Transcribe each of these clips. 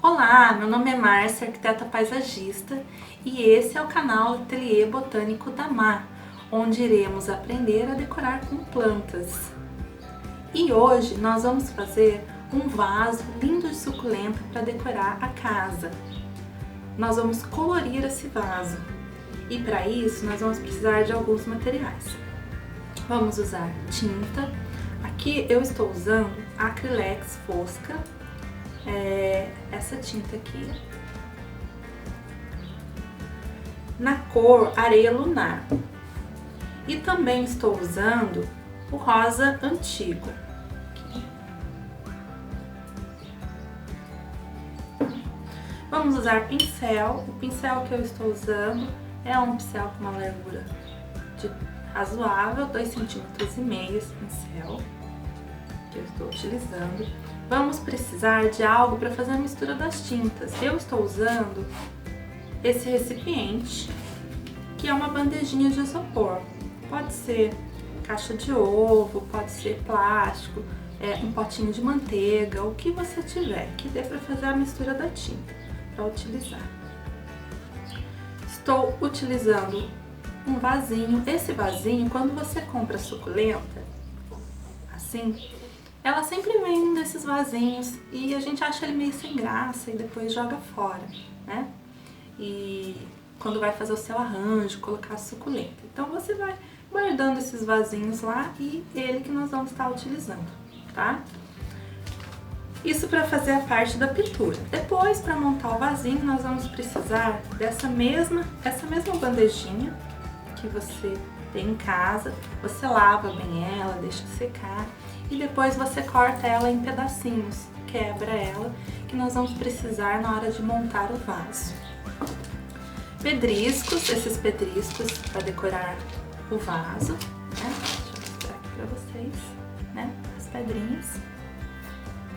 Olá, meu nome é Márcia, arquiteta paisagista, e esse é o canal Ateliê Botânico da Má, onde iremos aprender a decorar com plantas. E hoje nós vamos fazer um vaso lindo e suculento para decorar a casa. Nós vamos colorir esse vaso e para isso nós vamos precisar de alguns materiais. Vamos usar tinta. Aqui eu estou usando Acrylex Fosca, essa tinta aqui, na cor Areia Lunar. E também estou usando o rosa antigo. Vamos usar pincel. O pincel que eu estou usando é um pincel com uma largura razoável, 2,5 cm esse pincel que eu estou utilizando. Vamos precisar de algo para fazer a mistura das tintas. Eu estou usando esse recipiente, que é uma bandejinha de isopor. Pode ser caixa de ovo, pode ser plástico, um potinho de manteiga, o que você tiver, que dê para fazer a mistura da tinta, para utilizar. Estou utilizando um vasinho. Esse vasinho, quando você compra suculenta, assim, ela sempre vem nesses vasinhos e a gente acha ele meio sem graça e depois joga fora, né? E quando vai fazer o seu arranjo, colocar a suculenta. Então você vai guardando esses vasinhos lá e ele que nós vamos estar utilizando, tá? Isso para fazer a parte da pintura. Depois, para montar o vasinho, nós vamos precisar essa mesma bandejinha que você tem em casa. Você lava bem ela, deixa secar e depois você corta ela em pedacinhos, quebra ela, que nós vamos precisar na hora de montar o vaso. Pedriscos, esses pedriscos para decorar o vaso, né? Deixa eu mostrar aqui para vocês, né? As pedrinhas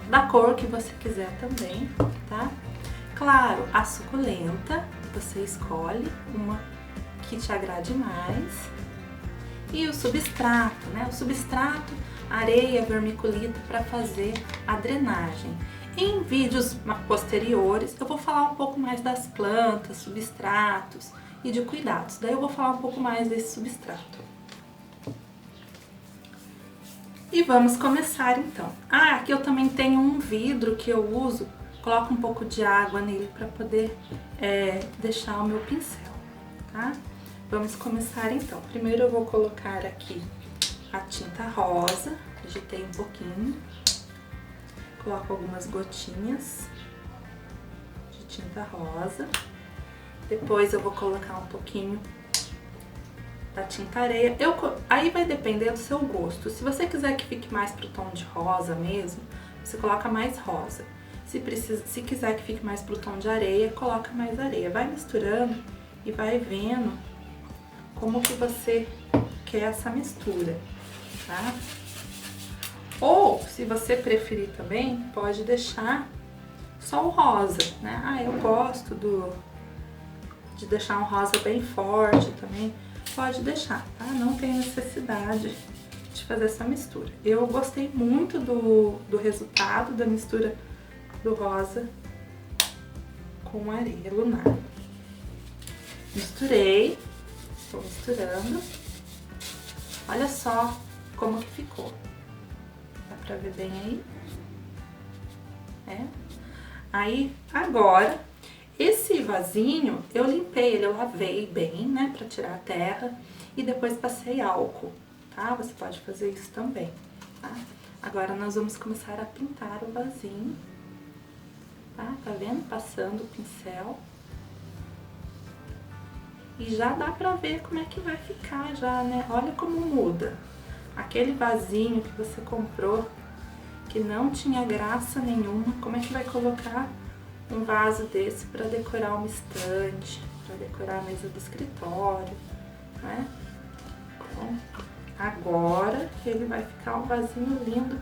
da cor que você quiser também, tá? Claro, a suculenta, você escolhe uma que te agrade mais. E o substrato, né? O substrato, areia, vermiculita para fazer a drenagem. Em vídeos posteriores eu vou falar um pouco mais das plantas, substratos e de cuidados. Daí eu vou falar um pouco mais desse substrato. E vamos começar então. Aqui eu também tenho um vidro que eu uso, coloco um pouco de água nele para poder deixar o meu pincel, tá? Vamos começar então. Primeiro eu vou colocar aqui a tinta rosa, agitei um pouquinho, coloco algumas gotinhas de tinta rosa. Depois eu vou colocar um pouquinho da tinta areia. Aí vai depender do seu gosto. Se você quiser que fique mais pro tom de rosa mesmo, você coloca mais rosa. Se quiser que fique mais pro tom de areia, coloca mais areia. Vai misturando e vai vendo como que você quer essa mistura, tá? Ou, se você preferir também, pode deixar só o rosa, né? Eu gosto de deixar um rosa bem forte também. Pode deixar, tá? Não tem necessidade de fazer essa mistura. Eu gostei muito do resultado da mistura do rosa com areia lunar. Misturei, estou misturando. Olha só como que ficou. Dá pra ver bem aí? Aí, agora, esse vasinho, eu limpei ele, eu lavei bem, né, pra tirar a terra e depois passei álcool, tá? Você pode fazer isso também, tá? Agora nós vamos começar a pintar o vasinho, tá? Tá vendo? Passando o pincel. E já dá pra ver como é que vai ficar já, né? Olha como muda. Aquele vasinho que você comprou, que não tinha graça nenhuma, como é que vai colocar um vaso desse para decorar uma estante, para decorar a mesa do escritório, né? Então, agora ele vai ficar um vasinho lindo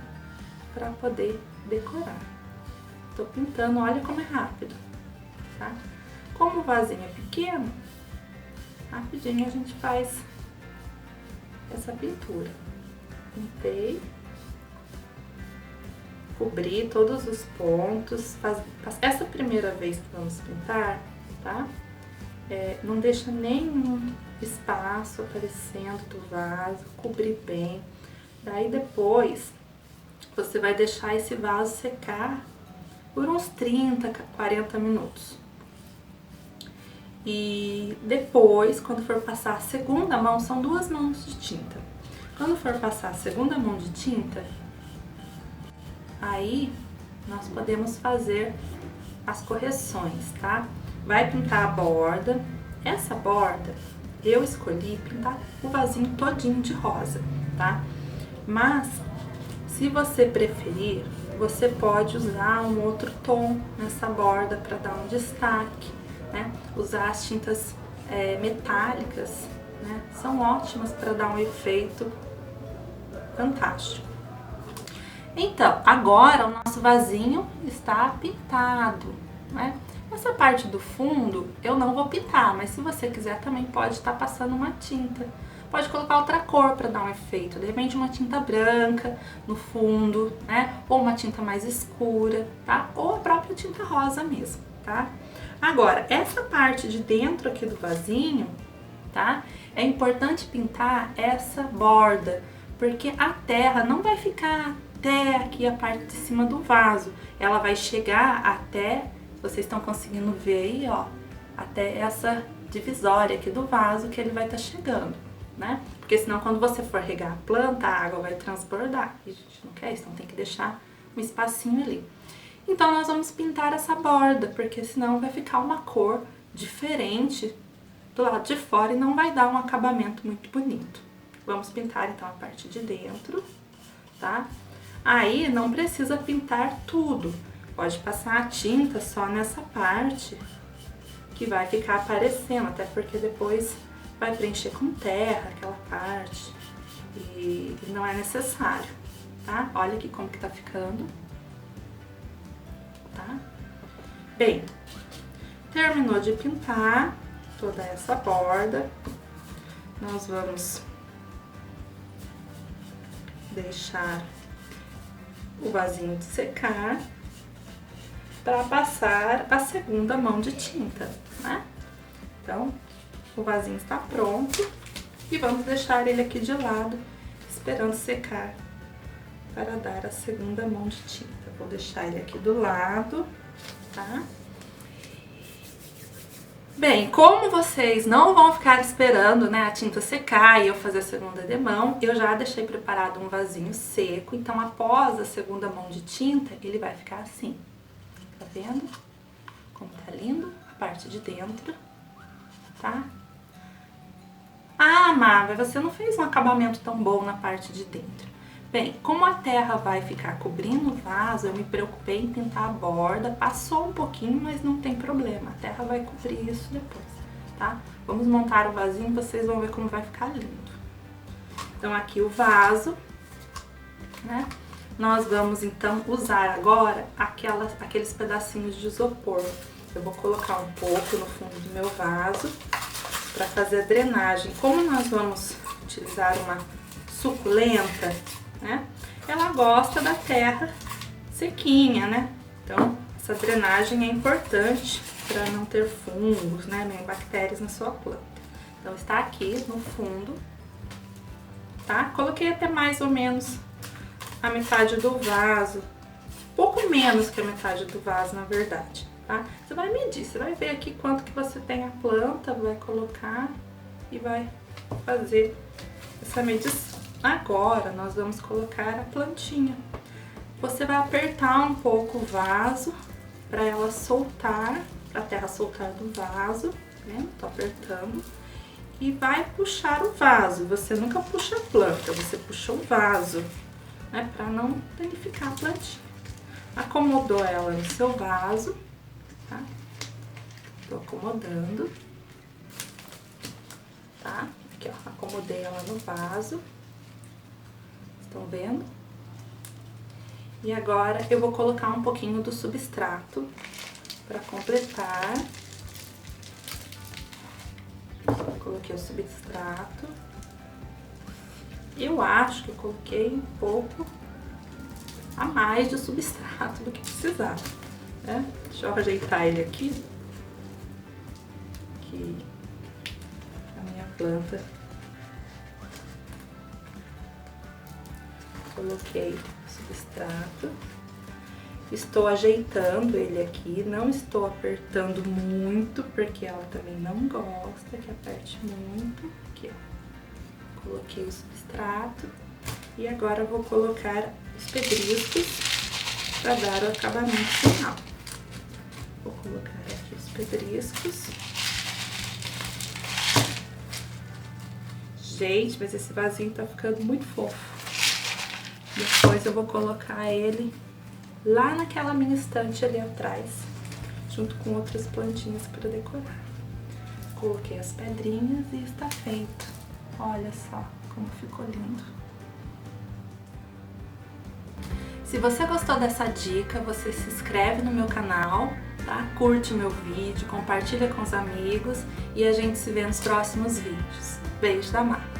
para poder decorar. Tô pintando, olha como é rápido, tá? Como o vasinho é pequeno, rapidinho a gente faz essa pintura. Pintei. cobrir todos os pontos. Essa primeira vez que vamos pintar, tá? Não deixa nenhum espaço aparecendo do vaso, cobrir bem. Daí depois você vai deixar esse vaso secar por uns 30, 40 minutos. E depois, quando for passar a segunda mão, são 2 mãos de tinta. Quando for passar a segunda mão de tinta, aí nós podemos fazer as correções, tá? Vai pintar a borda. Essa borda eu escolhi pintar o vasinho todinho de rosa, tá? Mas se você preferir, você pode usar um outro tom nessa borda para dar um destaque, né? Usar as tintas metálicas, né? São ótimas para dar um efeito fantástico. Então, agora o nosso vasinho está pintado, né? Essa parte do fundo eu não vou pintar, mas se você quiser também pode estar passando uma tinta. Pode colocar outra cor para dar um efeito, de repente uma tinta branca no fundo, né? Ou uma tinta mais escura, tá? Ou a própria tinta rosa mesmo, tá? Agora, essa parte de dentro aqui do vasinho, tá? É importante pintar essa borda, porque a terra não vai ficar até aqui a parte de cima do vaso. Ela vai chegar até, vocês estão conseguindo ver aí, ó, até essa divisória aqui do vaso que ele vai estar chegando, né? Porque senão quando você for regar a planta, a água vai transbordar. E a gente não quer isso, então tem que deixar um espacinho ali. Então nós vamos pintar essa borda, porque senão vai ficar uma cor diferente do lado de fora e não vai dar um acabamento muito bonito. Vamos pintar então a parte de dentro, tá? Aí não precisa pintar tudo, pode passar a tinta só nessa parte que vai ficar aparecendo, até porque depois vai preencher com terra aquela parte e não é necessário, tá? Olha aqui como que tá ficando, tá? Bem, terminou de pintar toda essa borda, nós vamos deixar o vasinho de secar para passar a segunda mão de tinta, né? Então, o vasinho está pronto e vamos deixar ele aqui de lado, esperando secar para dar a segunda mão de tinta. Vou deixar ele aqui do lado, tá? Bem, como vocês não vão ficar esperando, né, a tinta secar e eu fazer a segunda demão, eu já deixei preparado um vasinho seco, então após a segunda mão de tinta, ele vai ficar assim. Tá vendo? Como tá lindo a parte de dentro, tá? Ah, Má, você não fez um acabamento tão bom na parte de dentro. Bem, como a terra vai ficar cobrindo o vaso, eu me preocupei em pintar a borda, passou um pouquinho, mas não tem problema, a terra vai cobrir isso depois, tá? Vamos montar o vasinho, vocês vão ver como vai ficar lindo. Então aqui o vaso, né? Nós vamos então usar agora aqueles pedacinhos de isopor. Eu vou colocar um pouco no fundo do meu vaso para fazer a drenagem. Como nós vamos utilizar uma suculenta, né? Ela gosta da terra sequinha, né? Então, essa drenagem é importante para não ter fungos, né? Nem bactérias na sua planta. Então, está aqui no fundo, tá? Coloquei até mais ou menos a metade do vaso, pouco menos que a metade do vaso, na verdade, tá? Você vai medir, você vai ver aqui quanto que você tem a planta, vai colocar e vai fazer essa medição. Agora, nós vamos colocar a plantinha. Você vai apertar um pouco o vaso para ela soltar, para a terra soltar do vaso, né? Tô apertando. E vai puxar o vaso. Você nunca puxa a planta, você puxa o vaso, né? Para não danificar a plantinha. Acomodou ela no seu vaso, tá? Tô acomodando, tá? Aqui, ó, acomodei ela no vaso. Estão vendo? E agora eu vou colocar um pouquinho do substrato para completar. Coloquei o substrato. Eu acho que eu coloquei um pouco a mais de substrato do que precisava, né? Deixa eu ajeitar ele aqui. Aqui, a minha planta. Coloquei o substrato. Estou ajeitando ele aqui, não estou apertando muito, porque ela também não gosta que aperte muito. Aqui, ó. Coloquei o substrato e agora vou colocar os pedriscos para dar o acabamento final. Vou colocar aqui os pedriscos. Gente, mas esse vasinho tá ficando muito fofo. Depois eu vou colocar ele lá naquela minha estante ali atrás, junto com outras plantinhas para decorar. Coloquei as pedrinhas e está feito. Olha só como ficou lindo. Se você gostou dessa dica, você se inscreve no meu canal, tá? Curte o meu vídeo, compartilha com os amigos e a gente se vê nos próximos vídeos. Beijo da Má!